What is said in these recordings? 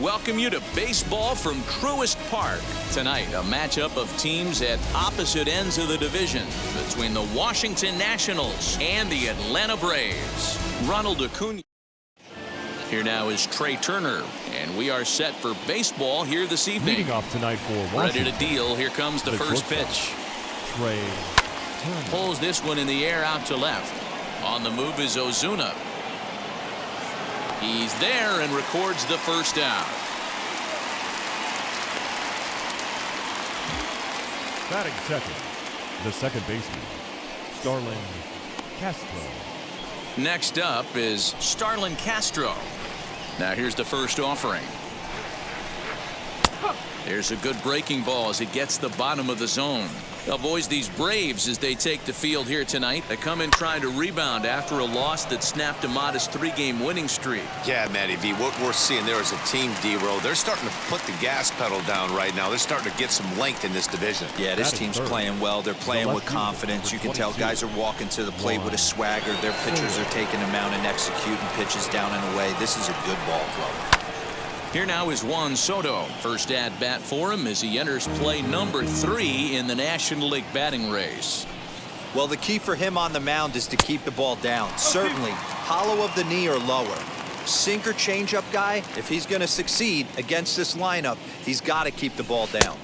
welcome you to baseball from Truist Park. Tonight, a matchup of teams at opposite ends of the division between the Washington Nationals and the Atlanta Braves. Ronald Acuna. Here now is Trey Turner, and we are set for baseball here this evening. Leading off tonight for Washington. Ready to deal. Here comes the first pitch. Trey Turner. Pulls this one in the air out to left. On the move is Ozuna. He's there and records the first down. Batting second, the second baseman, Starlin Castro. Next up is Starlin Castro. Now here's the first offering. There's a good breaking ball as it gets the bottom of the zone. Now, boys, these Braves, as they take the field here tonight, they come in trying to rebound after a loss that snapped a modest 3-game winning streak. Yeah, Matty V, what we're seeing there is a team, D-Row. They're starting to put the gas pedal down right now. They're starting to get some length in this division. Yeah, this team's playing well. They're playing with confidence. You can tell guys are walking to the plate with a swagger. Their pitchers are taking them out and executing pitches down and away. This is a good ball club. Here now is Juan Soto. First at bat for him as he enters play number 3 in the National League batting race. Well, the key for him on the mound is to keep the ball down. Certainly, hollow of the knee or lower. Sinker changeup guy, if he's going to succeed against this lineup, he's got to keep the ball down.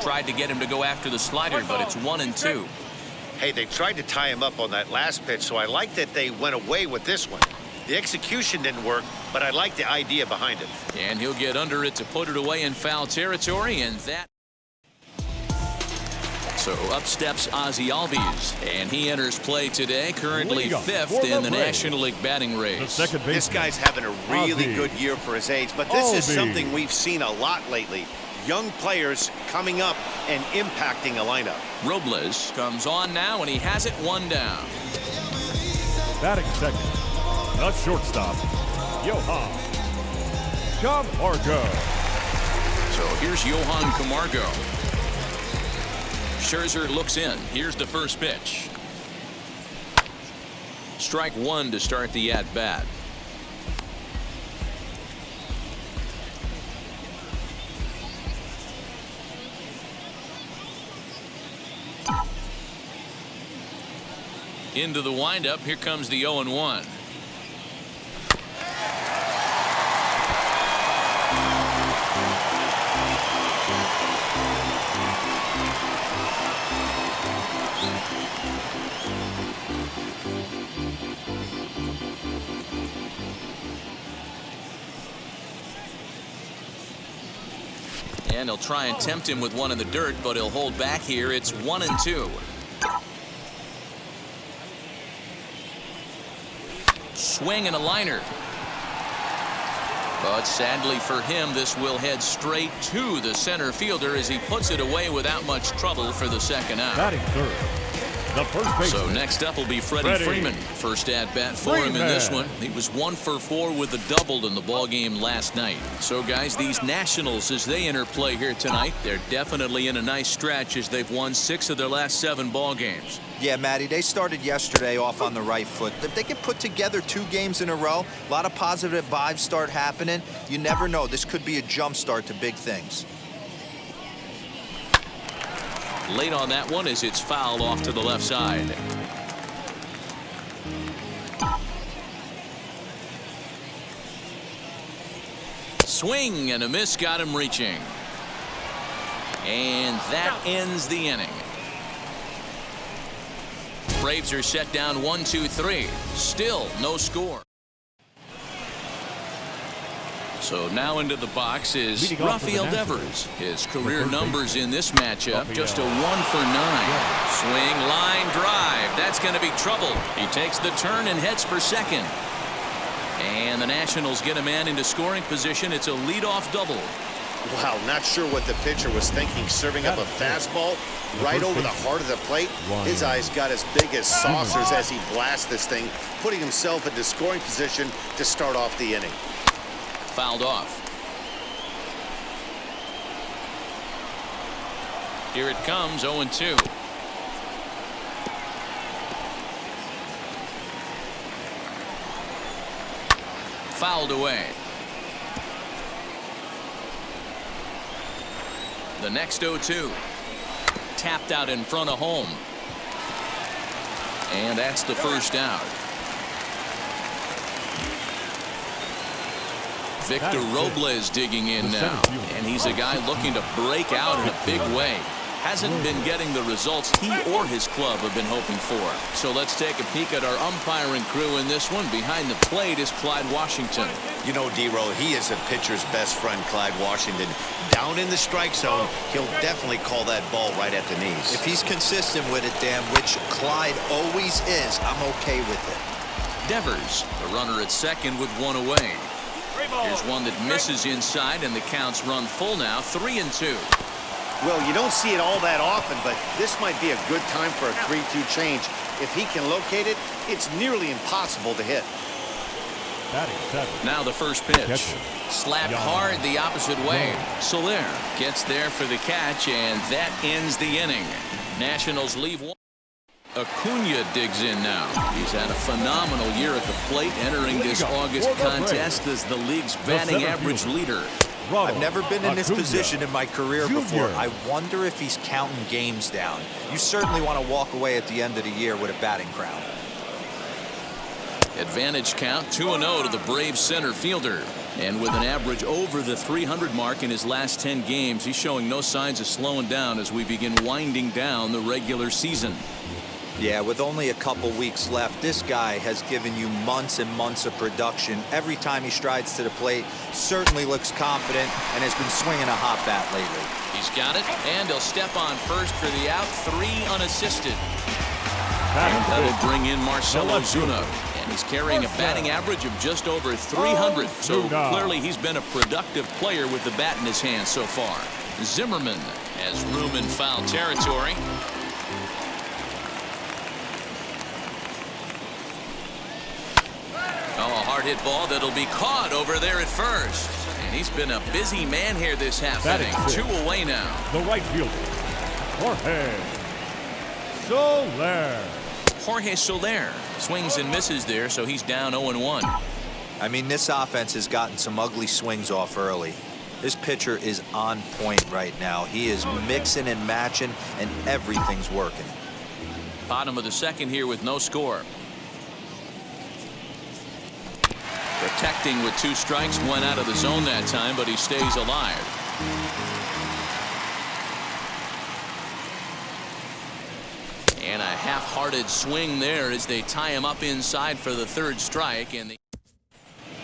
Tried to get him to go after the slider, but it's 1-2. Hey, they tried to tie him up on that last pitch, so I like that they went away with this one. The execution didn't work, but I like the idea behind it. And he'll get under it to put it away in foul territory, and that. So up steps Ozzie Albies, and he enters play today, currently 5th in the National League batting race. This guy's having a really good year for his age, but this is something we've seen a lot lately. Young players coming up and impacting a lineup. Robles comes on now, and he has it 1 down. Batting second, the shortstop, Johan Camargo. So here's Johan Camargo. Scherzer looks in. Here's the first pitch. Strike 1 to start the at-bat. Into the windup. Here comes the 0-1. And he'll try and tempt him with one in the dirt, but he'll hold back here. It's 1-2. Swing and a liner. But sadly for him, this will head straight to the center fielder as he puts it away without much trouble for the second out. Batting third, the first baseman. So next up will be Freddie Freeman. First at bat for him in this one. He was 1 for 4 with a double in the ball game last night. So guys, these Nationals, as they enter play here tonight, they're definitely in a nice stretch as they've won 6 of their last 7 ball games. Yeah, Matty, they started yesterday off on the right foot. If they can put together 2 games in a row, a lot of positive vibes start happening. You never know. This could be a jump start to big things. Late on that one as it's fouled off to the left side. Swing and a miss got him reaching. And that ends the inning. Braves are set down 1-2-3. Still no score. So now into the box is Rafael Devers. His career numbers in this matchup, just a 1 for 9. Swing, line, drive. That's going to be trouble. He takes the turn and heads for second. And the Nationals get a man into scoring position. It's a leadoff double. Wow, not sure what the pitcher was thinking, serving up a fastball right over the heart of the plate. His eyes got as big as saucers as he blasts this thing, putting himself into scoring position to start off the inning. Fouled off. Here it comes, 0-2. Fouled away. The next 0-2. Tapped out in front of home. And that's the first out. Victor Robles digging in now. And he's a guy looking to break out in a big way. Hasn't been getting the results he or his club have been hoping for. So let's take a peek at our umpiring crew in this one. Behind the plate is Clyde Washington. You know, D-Row, he is a pitcher's best friend, Clyde Washington. Down in the strike zone, he'll definitely call that ball right at the knees. If he's consistent with it, Dan, which Clyde always is, I'm okay with it. Devers, the runner at second with one away. Here's one that misses inside, and the count's run full now, 3-2. Well, you don't see it all that often, but this might be a good time for a 3-2 change. If he can locate it, it's nearly impossible to hit. Now the first pitch. Slapped hard the opposite way. Soler gets there for the catch, and that ends the inning. Nationals leave one. Acuna digs in now. He's had a phenomenal year at the plate, entering this August contest as the league's batting average leader. I've never been in this position in my career before. I wonder if he's counting games down. You certainly want to walk away at the end of the year with a batting crown. Advantage count 2-0 to the Braves center fielder. And with an average over the 300 mark in his last 10 games, he's showing no signs of slowing down as we begin winding down the regular season. Yeah, with only a couple weeks left, this guy has given you months and months of production. Every time he strides to the plate, certainly looks confident and has been swinging a hot bat lately. He's got it, and he'll step on first for the out, 3 unassisted. And that'll bring in Marcell Ozuna. And he's carrying a batting average of just over 300. So clearly he's been a productive player with the bat in his hand so far. Zimmerman has room in foul territory. Oh, a hard hit ball that'll be caught over there at first. And he's been a busy man here this half inning. 2 away now. The right fielder, Jorge Soler. Jorge Soler swings and misses there, so he's down 0-1. I mean, this offense has gotten some ugly swings off early. This pitcher is on point right now. He is mixing and matching, and everything's working. Bottom of the second here with no score. Protecting with 2 strikes, went out of the zone that time, but he stays alive. And a half-hearted swing there as they tie him up inside for the 3rd strike. And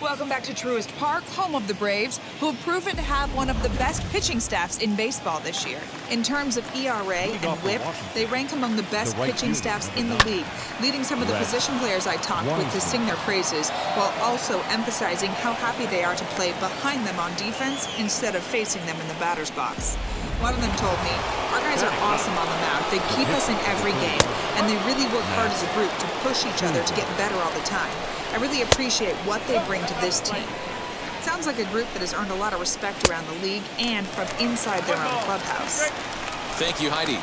Welcome back to Truist Park, home of the Braves, who have proven to have one of the best pitching staffs in baseball this year. In terms of ERA and WHIP, they rank among the best pitching staffs in the league, leading some of the position players I talked with to sing their praises, while also emphasizing how happy they are to play behind them on defense instead of facing them in the batter's box. One of them told me, "Our guys are awesome on the mound. They keep us in every game, and they really work hard as a group to push each other to get better all the time. I really appreciate what they bring to this team." Sounds like a group that has earned a lot of respect around the league and from inside their own clubhouse. Thank you, Heidi.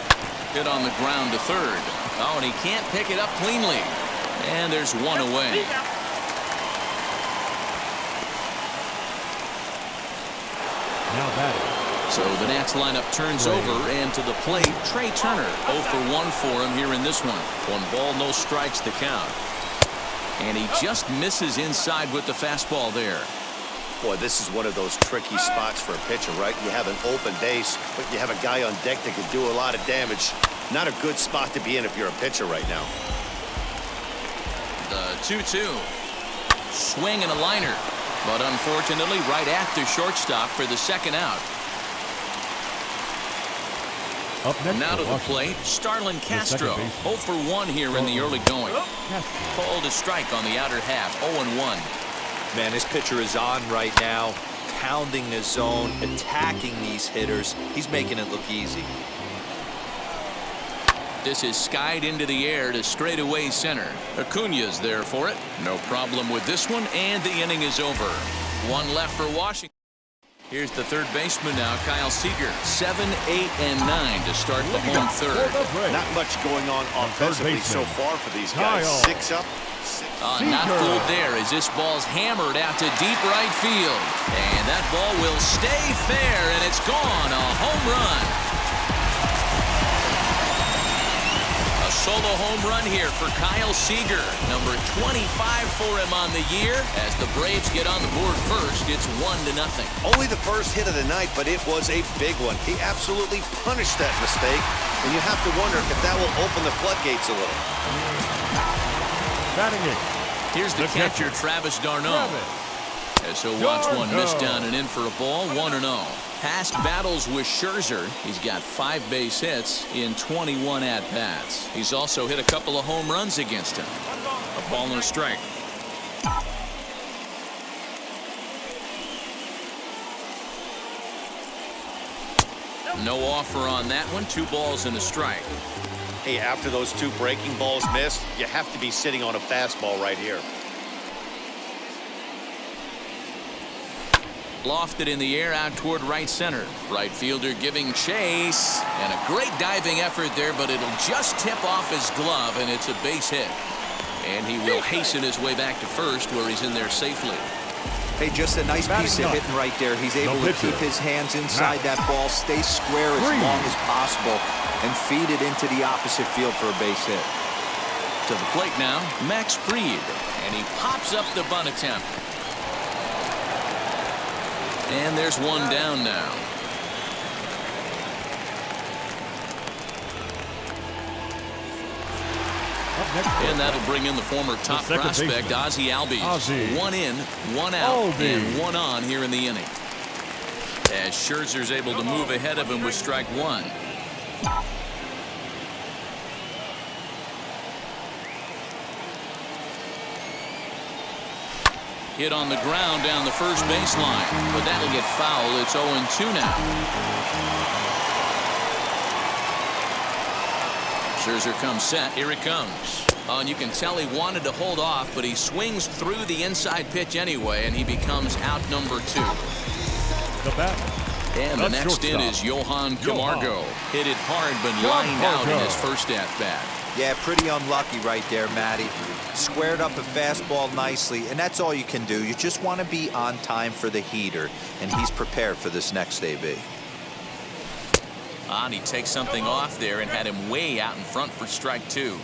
Hit on the ground to 3rd. Oh, and he can't pick it up cleanly. And there's 1 away. Now batting. So the Nats lineup turns over, and to the plate, Trey Turner. 0 for 1 for him here in this one. 1 ball, no strikes the count. And he just misses inside with the fastball there. Boy, this is one of those tricky spots for a pitcher, right? You have an open base, but you have a guy on deck that can do a lot of damage. Not a good spot to be in if you're a pitcher right now. The 2-2. Swing and a liner. But unfortunately, right at the shortstop for the 2nd out. Up next Now to the plate, Starlin Castro. 0 for 1 here in the early going. Called a strike on the outer half, 0-1. Man, this pitcher is on right now, pounding the zone, attacking these hitters. He's making it look easy. This is skied into the air to straightaway center. Acuna's there for it. No problem with this one, and the inning is over. 1 left for Washington. Here's the 3rd baseman now, Kyle Seager. 7, 8, and 9 to start the home 3rd. Not much going on offensively so far for these guys. 6 up, 6 Not fooled there as this ball's hammered out to deep right field. And that ball will stay fair, and it's gone. A home run. A solo home run here for Kyle Seager. Number 25 for him on the year. As the Braves get on the board first, it's 1-0. Only the first hit of the night, but it was a big one. He absolutely punished that mistake, and you have to wonder if that will open the floodgates a little. Batting it. Here's the catcher, Travis d'Arnaud. As he'll watch one miss down and in for a ball, 1-0. Past battles with Scherzer, he's got 5 base hits in 21 at-bats. He's also hit a couple of home runs against him. A ball and a strike. No offer on that one. 2 balls and a strike. Hey, after those 2 breaking balls missed, you have to be sitting on a fastball right here. Lofted in the air out toward right center. Right fielder giving chase. And a great diving effort there, but it'll just tip off his glove, and it's a base hit. And he will hasten his way back to first, where he's in there safely. Hey, just a nice piece of hitting right there. He's able to keep his hands inside that ball, stay square as long as possible, and feed it into the opposite field for a base hit. To the plate now, Max Fried. And he pops up the bunt attempt. And there's one down now. And that'll bring in the former top prospect, Ozzie Albies. 1 in, 1 out, and 1 on here in the inning. As Scherzer's able to move ahead of him with strike 1. Hit on the ground down the first baseline, but that'll get foul. It's 0-2 now. Scherzer comes set. Here it comes. And you can tell he wanted to hold off, but he swings through the inside pitch anyway, and he becomes out number 2. The bat. And the next in is Johan Camargo. Hit it hard, but lined out in his first at-bat. Yeah, pretty unlucky right there, Matty. Squared up a fastball nicely, and that's all you can do. You just want to be on time for the heater, and he's prepared for this next AB. And he takes something off there and had him way out in front for strike 2.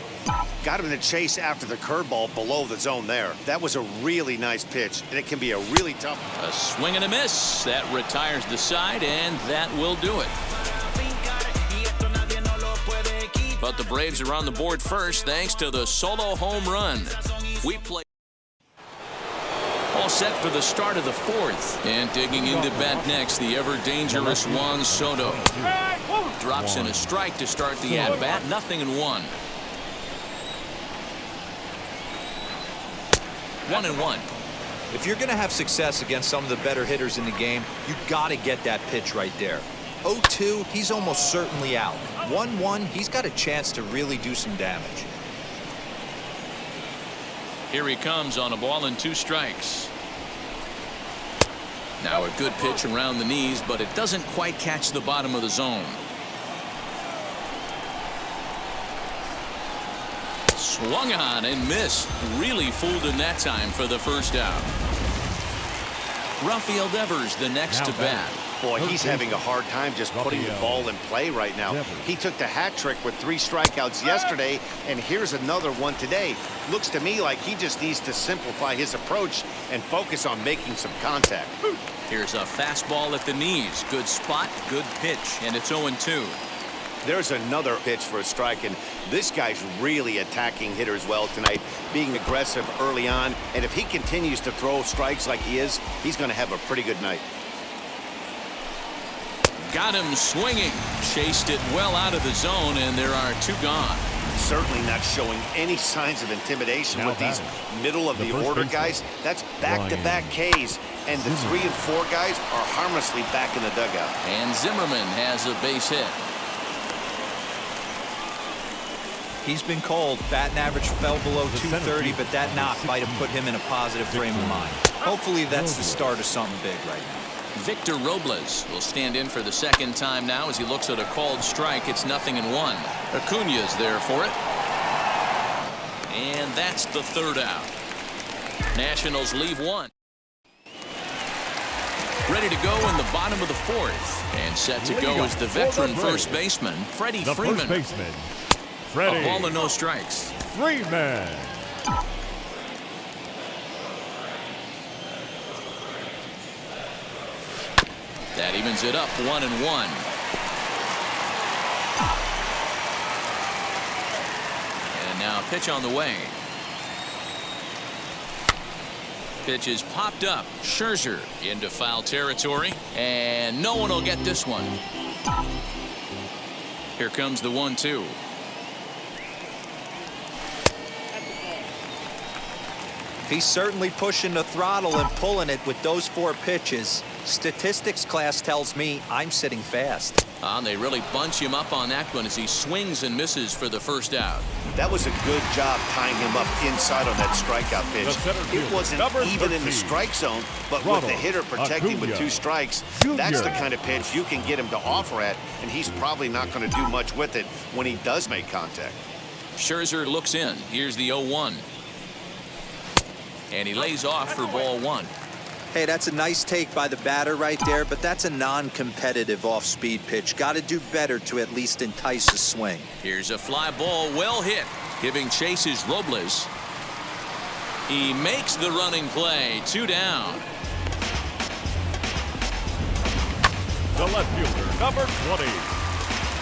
Got him in the chase after the curveball below the zone there. That was a really nice pitch, and it can be a really tough. A swing and a miss. That retires the side, and that will do it. But the Braves are on the board first thanks to the solo home run. We play all set for the start of the 4th. And digging into bat next, the ever-dangerous Juan Soto. Drops in a strike to start the at-bat. 0-1. 1-1. If you're going to have success against some of the better hitters in the game, you've got to get that pitch right there. 0-2, he's almost certainly out. 1-1, he's got a chance to really do some damage. Here he comes on a ball and 2 strikes. Now a good pitch around the knees, but it doesn't quite catch the bottom of the zone. Swung on and missed. Really fooled him that time for the first out. Rafael Devers the next to bat. Boy, he's having a hard time just putting the ball in play right now. He took the hat trick with 3 strikeouts yesterday, and here's another one today. Looks to me like he just needs to simplify his approach and focus on making some contact. Here's a fastball at the knees. Good spot, good pitch, and it's 0-2. There's another pitch for a strike, and this guy's really attacking hitters well tonight, being aggressive early on, and if he continues to throw strikes like he is, he's going to have a pretty good night. Got him swinging. Chased it well out of the zone, and there are 2 gone. Certainly not showing any signs of intimidation with these middle-of-the-order guys. That's back-to-back Ks, and the 3 and 4 guys are harmlessly back in the dugout. And Zimmerman has a base hit. He's been cold. Batting average fell below 230, but that knock might have put him in a positive frame of mind. Hopefully that's the start of something big right now. Victor Robles will stand in for the 2nd time now as he looks at a called strike. It's 0-1. Acuña's there for it. And that's the 3rd out. Nationals leave one. Ready to go in the bottom of the fourth. And set to go is the veteran first baseman, Freddie Freeman. First baseman, Freddie. A ball and no strikes. Freeman. That evens it up 1-1. And now pitch on the way. Pitch is popped up. Scherzer into foul territory. And no one will get this one. Here comes the 1-2. He's certainly pushing the throttle and pulling it with those 4 pitches. Statistics class tells me I'm sitting fast. They really bunch him up on that one as he swings and misses for the first out. That was a good job tying him up inside on that strikeout pitch. It wasn't even in the strike zone, but with the hitter protecting with 2 strikes, that's the kind of pitch you can get him to offer at, and he's probably not going to do much with it when he does make contact. Scherzer looks in. Here's the 0-1. And he lays off for ball 1. Hey, that's a nice take by the batter right there, but that's a non-competitive off-speed pitch. Got to do better to at least entice a swing. Here's a fly ball, well hit. Giving chase is Robles. He makes the running play. 2 down. The left fielder, number 20,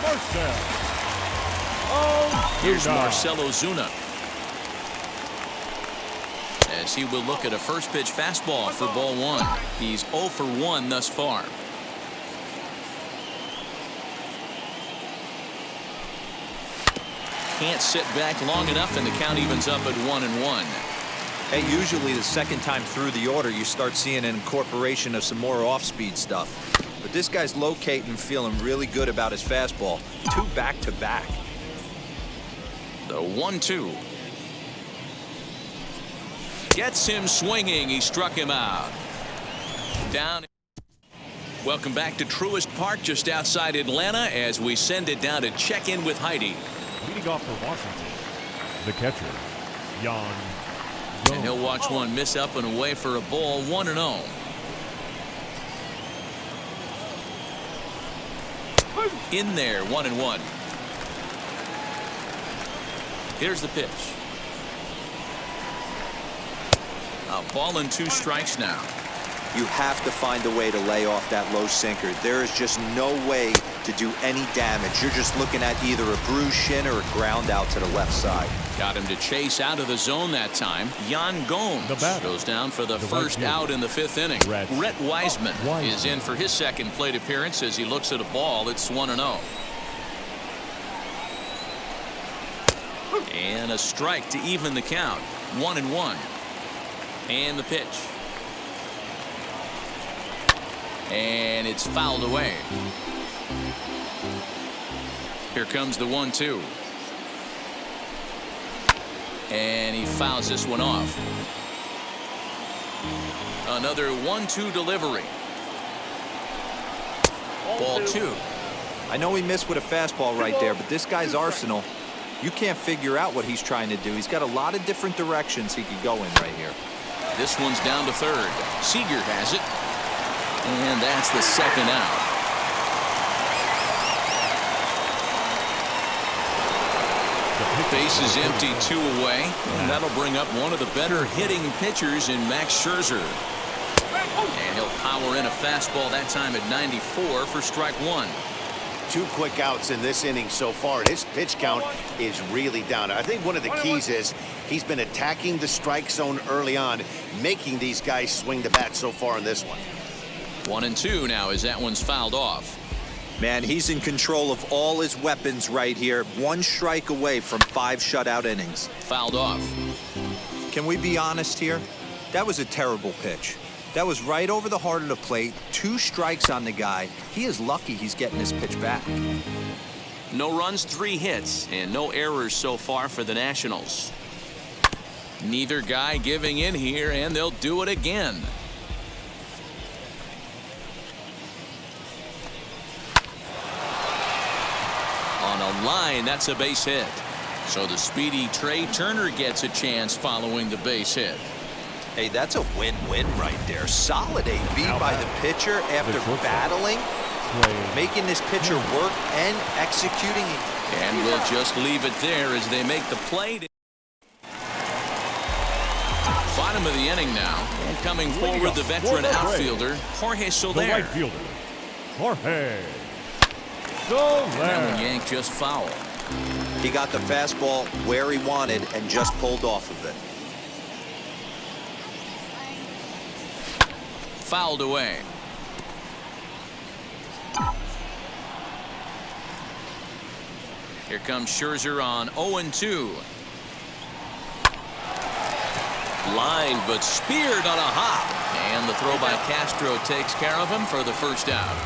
Marcell. Oh, here's Marcell Ozuna. As he will look at a first pitch fastball for ball 1. He's 0 for 1 thus far. Can't sit back long enough, and the count evens up at 1-1. Hey, usually the second time through the order, you start seeing an incorporation of some more off-speed stuff. But this guy's locating, feeling really good about his fastball. 2 back-to-back. The 1-2. Gets him swinging. He struck him out. Down. Welcome back to Truist Park, just outside Atlanta, as we send it down to check in with Heidi. Leading off for Washington, the catcher, Jan. And he'll watch one miss up and away for a ball. 1-0. In there, 1-1. Here's the pitch. A ball and 2 strikes now. You have to find a way to lay off that low sinker. There is just no way to do any damage. You're just looking at either a bruised shin or a ground out to the left side. Got him to chase out of the zone that time. Jan Gomes goes down for the first out in the 5th inning. Rhett Wiseman is in for his second plate appearance as he looks at a ball. It's 1-0. And a strike to even the count. 1-1. And the pitch. And it's fouled away. Here comes the 1-2. And he fouls this one off. Another 1-2 delivery. Ball 2. I know he missed with a fastball right there, but this guy's arsenal, you can't figure out what he's trying to do. He's got a lot of different directions he could go in right here. This one's down to third. Seager has it. And that's the second out. Base is empty, 2 away. And that'll bring up one of the better hitting pitchers in Max Scherzer. And he'll power in a fastball that time at 94 for strike 1. 2 quick outs in this inning so far. His pitch count is really down. I think one of the keys is he's been attacking the strike zone early on, making these guys swing the bat so far in this one. 1-2 now as that one's fouled off. Man, he's in control of all his weapons right here. 1 strike away from 5 shutout innings. Fouled off. Can we be honest here? That was a terrible pitch. That was right over the heart of the plate. 2 strikes on the guy. He is lucky he's getting this pitch back. No runs, 3 hits, and no errors so far for the Nationals. Neither guy giving in here, and they'll do it again. On a line, that's a base hit. So the speedy Trey Turner gets a chance following the base hit. Hey, that's a win-win right there. Solid AB by the pitcher after battling, making this pitcher work and executing. And we'll just leave it there as they make the play. Bottom of the inning now. And coming forward, the veteran outfielder, Jorge Soler. The right fielder, Jorge And that Soler. one yanked just foul. He got the fastball where he wanted and just pulled off of it. Fouled away. Here comes Scherzer on 0-2. Line, but speared on a hop. And the throw by Castro takes care of him for the first out.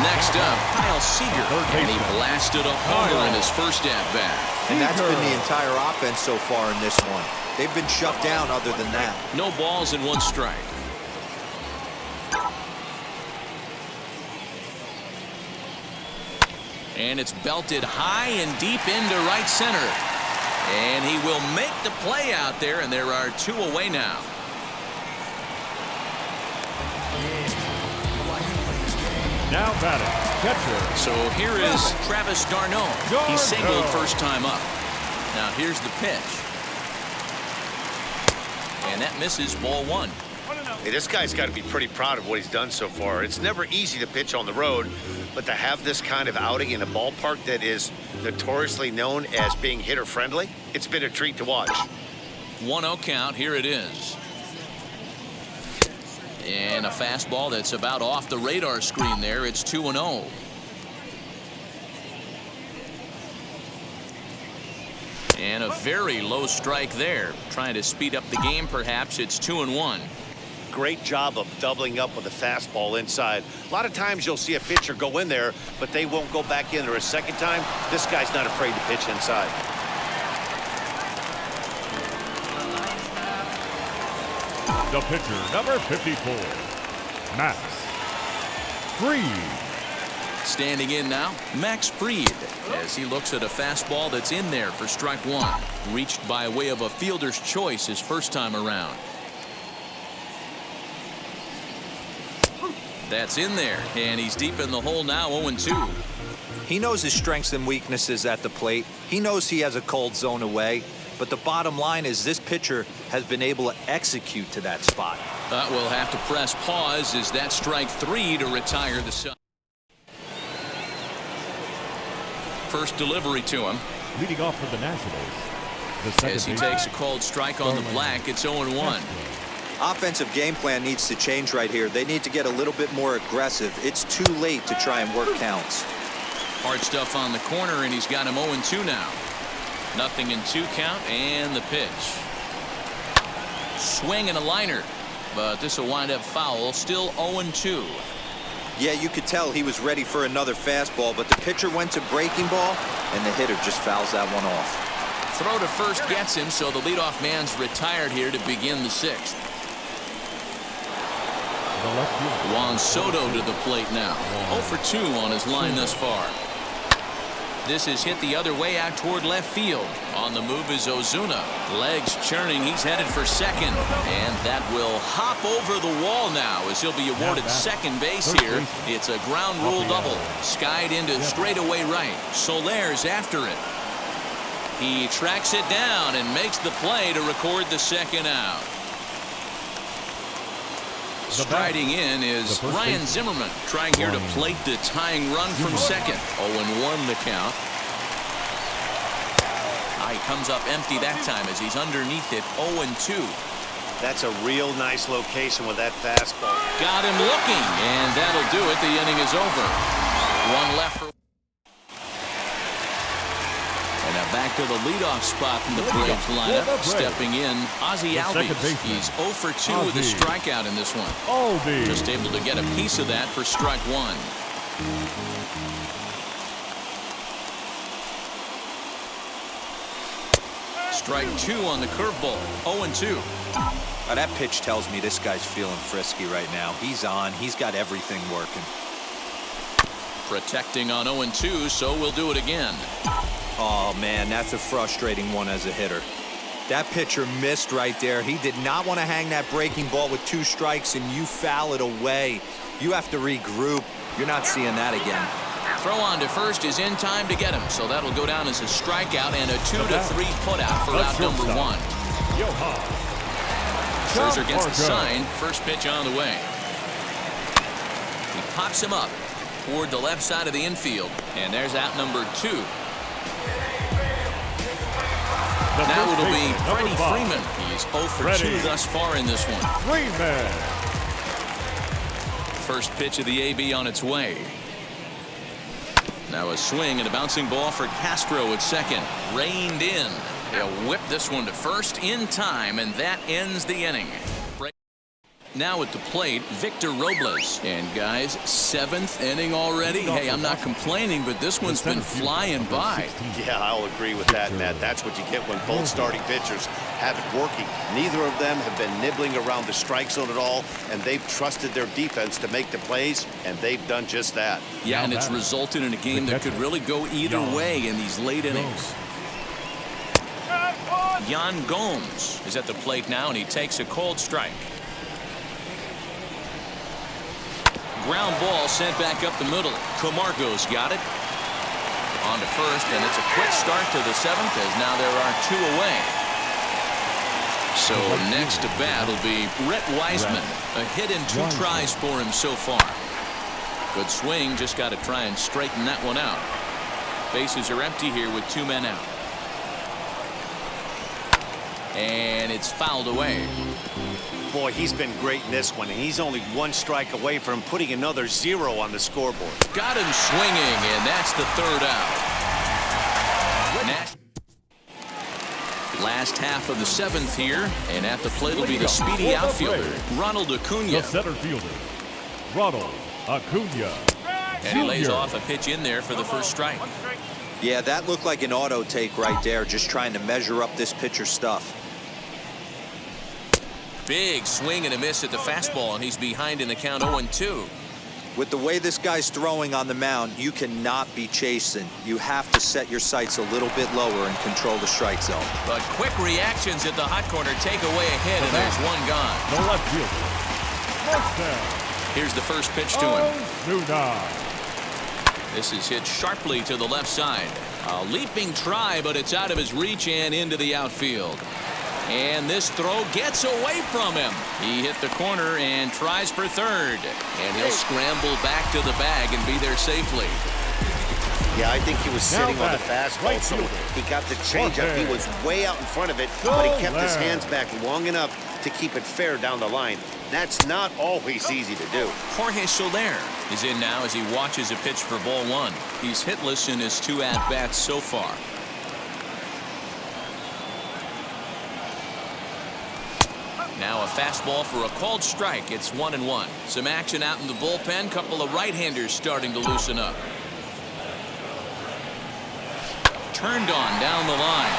Next up, Kyle Seager. And he blasted a homer in his first at-bat. And that's been the entire offense so far in this one. They've been shut down other than that. No balls and one strike. And it's belted high and deep into right center. And he will make the play out there, and there are two away now. Now batting, catcher. So here is Travis d'Arnaud. He singled first time up. Now here's the pitch. And that misses, ball one. Hey, this guy's got to be pretty proud of what he's done so far. It's never easy to pitch on the road, but to have this kind of outing in a ballpark that is notoriously known as being hitter-friendly, it's been a treat to watch. 1-0 count. Here it is. And a fastball that's about off the radar screen there. It's 2-0. And a very low strike there. Trying to speed up the game, perhaps. It's 2-1. Great job of doubling up with a fastball inside. A lot of times you'll see a pitcher go in there, but they won't go back in there a second time. This guy's not afraid to pitch inside. The pitcher, number 54, Max Fried. Standing in now, Max Fried, as he looks at a fastball that's in there for strike one. Reached by way of a fielder's choice his first time around. That's in there, and he's deep in the hole now, 0-2. He knows his strengths and weaknesses at the plate. He knows he has a cold zone away. But the bottom line is this pitcher has been able to execute to that spot. We'll have to press pause as that strike three to retire the side. First delivery to him. Leading off for the Nationals, the second As he baseman, takes a cold strike on the black, it's 0-1. Offensive game plan needs to change right here. They need to get a little bit more aggressive. It's too late to try and work counts. Hard stuff on the corner, and he's got him 0-2 now. Nothing in 2 count, and the pitch. Swing and a liner, but this will wind up foul. Still 0-2. Yeah, you could tell he was ready for another fastball, but the pitcher went to breaking ball, and the hitter just fouls that one off. Throw to first gets him, so the leadoff man's retired here to begin the 6th. the left fielder, Juan Soto to the plate now. 0 for 2 on his line thus far. This is hit the other way out toward left field. On the move is Ozuna. Legs churning. He's headed for second. And that will hop over the wall now as he'll be awarded second base here. It's a ground rule double. Skied into straightaway right. Soler's after it. He tracks it down and makes the play to record the second out. Striding in is Ryan Zimmerman, trying here to plate the tying run from second. 0-1 the count. He comes up empty that time as he's underneath it. 0-2. That's a real nice location with that fastball. Got him looking, and that'll do it. The inning is over. One left for. And now back to the leadoff spot in the Braves lineup. Stepping in, Ozzie Albies. He's 0 for 2 with a strikeout in this one. Just able to get a piece of that for strike one. Strike 2 on the curveball. 0-2. Now that pitch tells me this guy's feeling frisky right now. He's on. He's got everything working. Protecting on 0-2, so we'll do it again. Oh, man, that's a frustrating one as a hitter. That pitcher missed right there. He did not want to hang that breaking ball with 2 strikes, and you foul it away. You have to regroup. You're not seeing that again. Throw on to first is in time to get him, so that'll go down as a strikeout and a 2-3 putout for out number 1. Scherzer gets the sign. First pitch on the way. He pops him up toward the left side of the infield, and there's out number 2. Now it'll be Freddie Freeman. He's 0 for 2 thus far in this one. First pitch of the AB on its way. Now a swing and a bouncing ball for Castro at second. Reined in. He'll whip this one to first in time, and that ends the inning. Now at the plate, Victor Robles. And guys, 7th inning already. Hey, I'm not complaining, but this one's been flying by. Yeah, I'll agree with that, Matt. That's what you get when both starting pitchers have it working. Neither of them have been nibbling around the strike zone at all, and they've trusted their defense to make the plays, and they've done just that. Yeah, and it's resulted in a game that could really go either way in these late innings. Yan Gomes is at the plate now, and he takes a cold strike. Ground ball sent back up the middle. Camargo's got it. On to first, and it's a quick start to the 7th, as now there are 2 away. So next to bat will be Brett Wiseman. A hit and 2 tries for him so far. Good swing, just got to try and straighten that one out. Bases are empty here with 2 men out. And it's fouled away. Boy, he's been great in this one, and he's only 1 strike away from putting another 0 on the scoreboard. Got him swinging, and that's the 3rd out. Last half of the 7th here, and at the plate will be the speedy outfielder, Ronald Acuna. The center fielder, Ronald Acuna. And he lays off a pitch in there for the first strike. Yeah, that looked like an auto take right there, just trying to measure up this pitcher's stuff. Big swing and a miss at the fastball, and he's behind in the count 0-2. With the way this guy's throwing on the mound, you cannot be chasing. You have to set your sights a little bit lower and control the strike zone. But quick reactions at the hot corner take away a hit, and there's 1 gone. The left fielder. Here's the first pitch to him. This is hit sharply to the left side. A leaping try, but it's out of his reach and into the outfield. And this throw gets away from him. He hit the corner and tries for 3rd. And he'll scramble back to the bag and be there safely. Yeah, I think he was sitting on the fastball, so he got the changeup. He was way out in front of it, but he kept his hands back long enough to keep it fair down the line. That's not always easy to do. Jorge Soler is in now as he watches a pitch for ball 1. He's hitless in his 2 at-bats so far. Now a fastball for a called strike. It's 1-1. Some action out in the bullpen. Couple of right-handers starting to loosen up. Turned on down the line.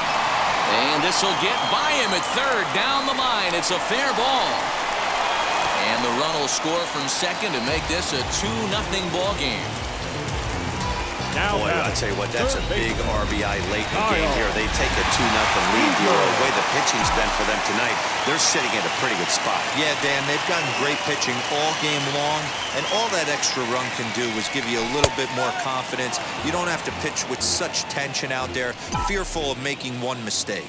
And this will get by him at 3rd. Down the line. It's a fair ball. And the run will score from second to make this a 2-0 ball game. Boy, I'll tell you what, that's a big RBI late in the game here. They take a 2-0 lead. The way the pitching's been for them tonight, they're sitting at a pretty good spot. Yeah, Dan, they've gotten great pitching all game long, and all that extra run can do is give you a little bit more confidence. You don't have to pitch with such tension out there, fearful of making 1 mistake.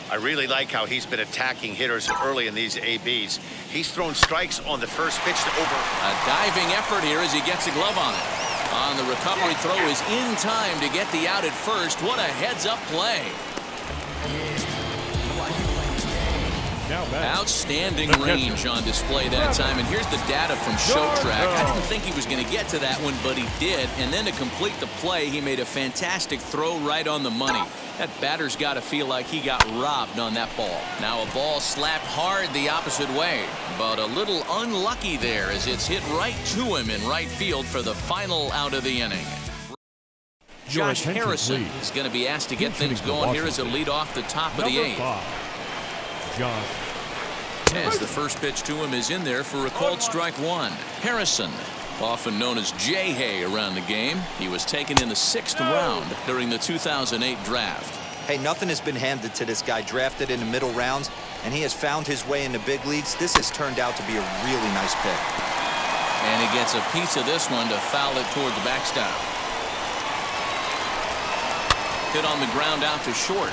I really like how he's been attacking hitters early in these ABs. He's thrown strikes on the first pitch to over. A diving effort here as he gets a glove on it. On the recovery throw is in time to get the out at first. What a heads-up play. Outstanding range on display that time. And here's the data from ShowTrack. I didn't think he was going to get to that one, but he did. And then to complete the play, he made a fantastic throw right on the money. That batter's got to feel like he got robbed on that ball. Now a ball slapped hard the opposite way, but a little unlucky there as it's hit right to him in right field for the final out of the inning. Josh Harrison is going to be asked to get things going here as a lead off the top of the 8th. As the first pitch to him is in there for a called strike 1. Harrison, often known as J-Hay around the game. He was taken in the 6th round during the 2008 draft. Hey, nothing has been handed to this guy, drafted in the middle rounds, and he has found his way in the big leagues. This has turned out to be a really nice pick. And he gets a piece of this one to foul it toward the backstop. Hit on the ground out to short.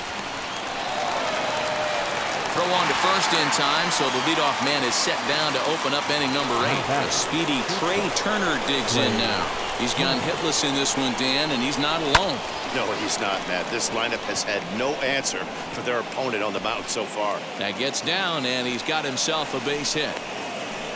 Throw on to first in time, so the leadoff man is set down to open up inning number 8. A speedy Trey Turner digs in now. He's gone hitless in this one, Dan, and he's not alone. No, he's not, Matt. This lineup has had no answer for their opponent on the mound so far. That gets down, and he's got himself a base hit.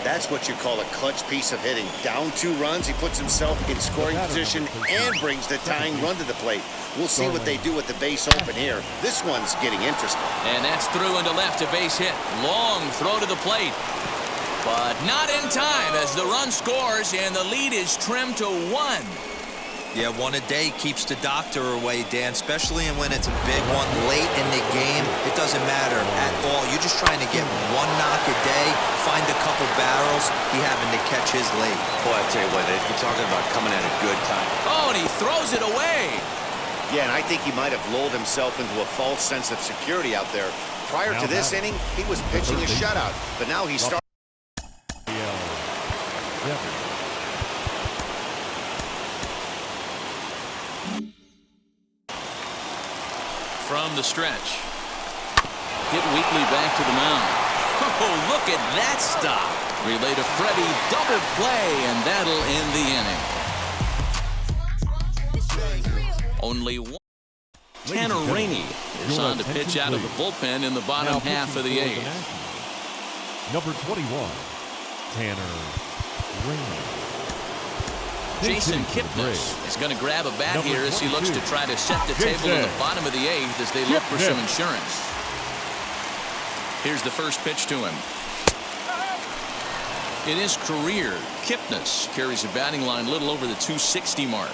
That's what you call a clutch piece of hitting. Down 2 runs, he puts himself in scoring position and brings the tying run to the plate. We'll see what they do with the base open here. This one's getting interesting. And that's through into left, a base hit. Long throw to the plate. But not in time as the run scores and the lead is trimmed to 1. Yeah, one a day keeps the doctor away, Dan, especially when it's a big one late in the game. It doesn't matter at all. You're just trying to get 1 knock a day, find a couple barrels. He having to catch his late. Boy, I tell you what, you're talking about coming at a good time. Oh, and he throws it away. Yeah, and I think he might have lulled himself into a false sense of security out there. Prior to this inning, he was pitching a shutout, but now he's starting. From the stretch. Hit weakly back to the mound. Oh, look at that stop. Relay to Freddie, double play, and that'll end the inning. Only one. Tanner Rainey is on to pitch out of the bullpen in the bottom half of the 8th. Number 21, Tanner Rainey. Jason Kipnis is going to grab a bat here as he looks to try to set the table in the bottom of the 8th as they look for some insurance. Here's the first pitch to him. In his career, Kipnis carries a batting line a little over the 260 mark.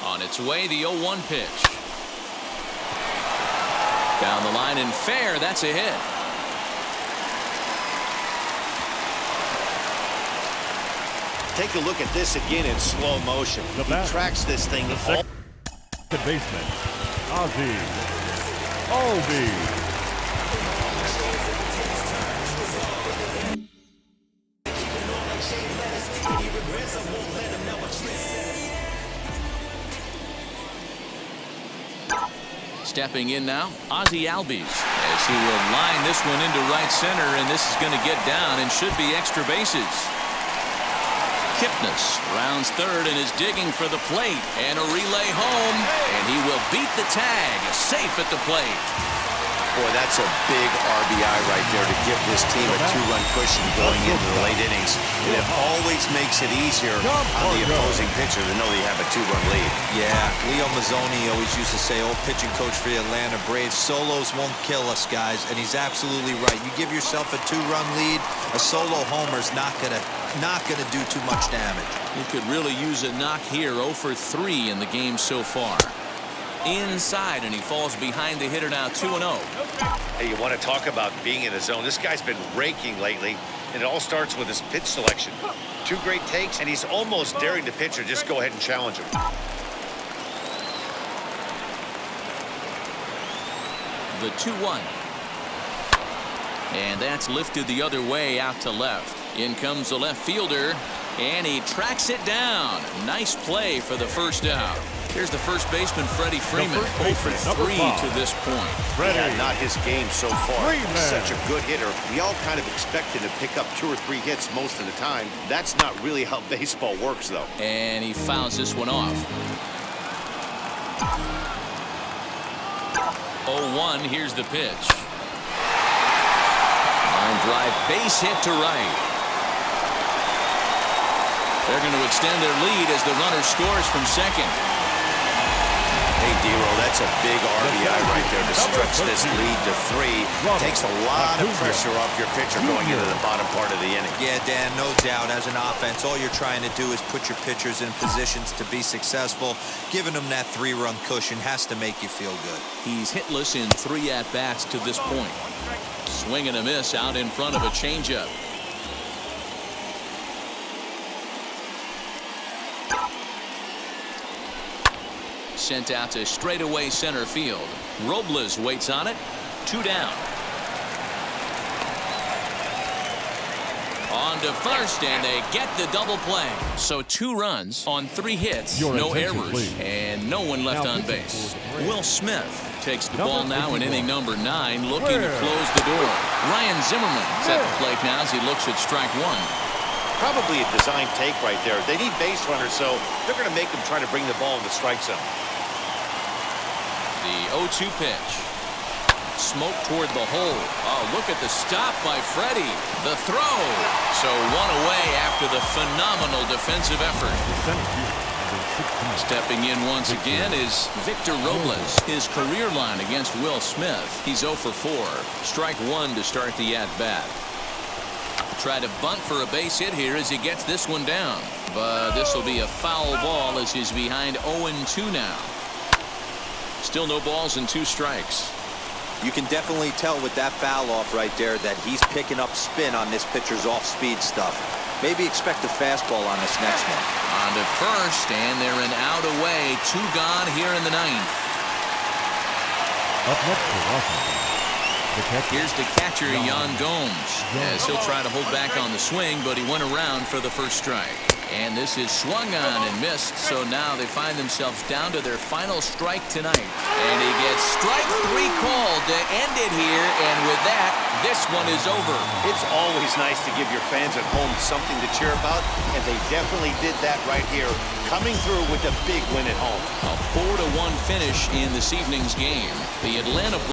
On its way, the 0-1 pitch. Down the line and fair, that's a hit. Take a look at this again in slow motion. He tracks this thing all. Second baseman, Ozzie Albies. Stepping in now, Ozzie Albies, as he will line this one into right center, and this is going to get down and should be extra bases. Kipnis rounds third and is digging for the plate, and a relay home, and he will beat the tag, safe at the plate. Boy, that's a big RBI right there to give this team a 2-run cushion going into the late innings. And it always makes it easier on the opposing pitcher to know they have a 2-run lead. Yeah, Leo Mazzoni always used to say, old pitching coach for the Atlanta Braves, solos won't kill us, guys, and he's absolutely right. You give yourself a 2-run lead, a solo homer's not gonna do too much damage. He could really use a knock here. 0 for 3 in the game so far. Inside, and he falls behind the hitter now, 2-0. Hey, you want to talk about being in the zone? This guy's been raking lately, and it all starts with his pitch selection. 2 great takes, and he's almost daring the pitcher just go ahead and challenge him. The 2-1. And that's lifted the other way out to left. In comes the left fielder, and he tracks it down. Nice play for the first out. Here's the first baseman, Freddie Freeman, 0 for 3 to this point. Yeah, not his game so far. He's such a good hitter. We all kind of expect him to pick up 2 or 3 hits most of the time. That's not really how baseball works, though. And he fouls this one off. 0-1, here's the pitch. Line drive, base hit to right. They're going to extend their lead as the runner scores from second. Hey, D-Roll, that's a big RBI right there to stretch this lead to 3. Takes a lot of pressure off your pitcher going into the bottom part of the inning. Yeah, Dan, no doubt. As an offense, all you're trying to do is put your pitchers in positions to be successful. Giving them that 3-run cushion has to make you feel good. He's hitless in 3 at-bats to this point. Swing and a miss out in front of a changeup. sent out to straightaway center field. Robles waits on it. 2 down. On to first, and they get the double play. So 2 runs on 3 hits, no errors, please. and no one left on base. Will Smith takes the ball now in inning number 9, looking to close the door. Ryan Zimmerman's at the plate now as he looks at strike 1. Probably a design take right there. They need base runners, so they're going to make them try to bring the ball in the strike zone. The 0-2 pitch. Smoke toward the hole. Oh, look at the stop by Freddie. The throw. So 1 away after the phenomenal defensive effort. Stepping in once again is Victor Robles. His career line against Will Smith. He's 0 for 4. Strike 1 to start the at-bat. Try to bunt for a base hit here as he gets this one down. But this will be a foul ball as he's behind 0-2 now. Still no balls and 2 strikes. You can definitely tell with that foul off right there that he's picking up spin on this pitcher's off-speed stuff. Maybe expect a fastball on this next one. On to first, and they're an out away. 2 gone here in the 9th. Up next for Washington, the catcher. Here's the catcher, Yan Gomes, as he'll try to hold back on the swing, but he went around for the first strike. And this is swung on and missed, so now they find themselves down to their final strike tonight. And he gets strike 3 called to end it here, and with that, this one is over. It's always nice to give your fans at home something to cheer about, and they definitely did that right here, coming through with a big win at home. A 4-1 finish in this evening's game. The Atlanta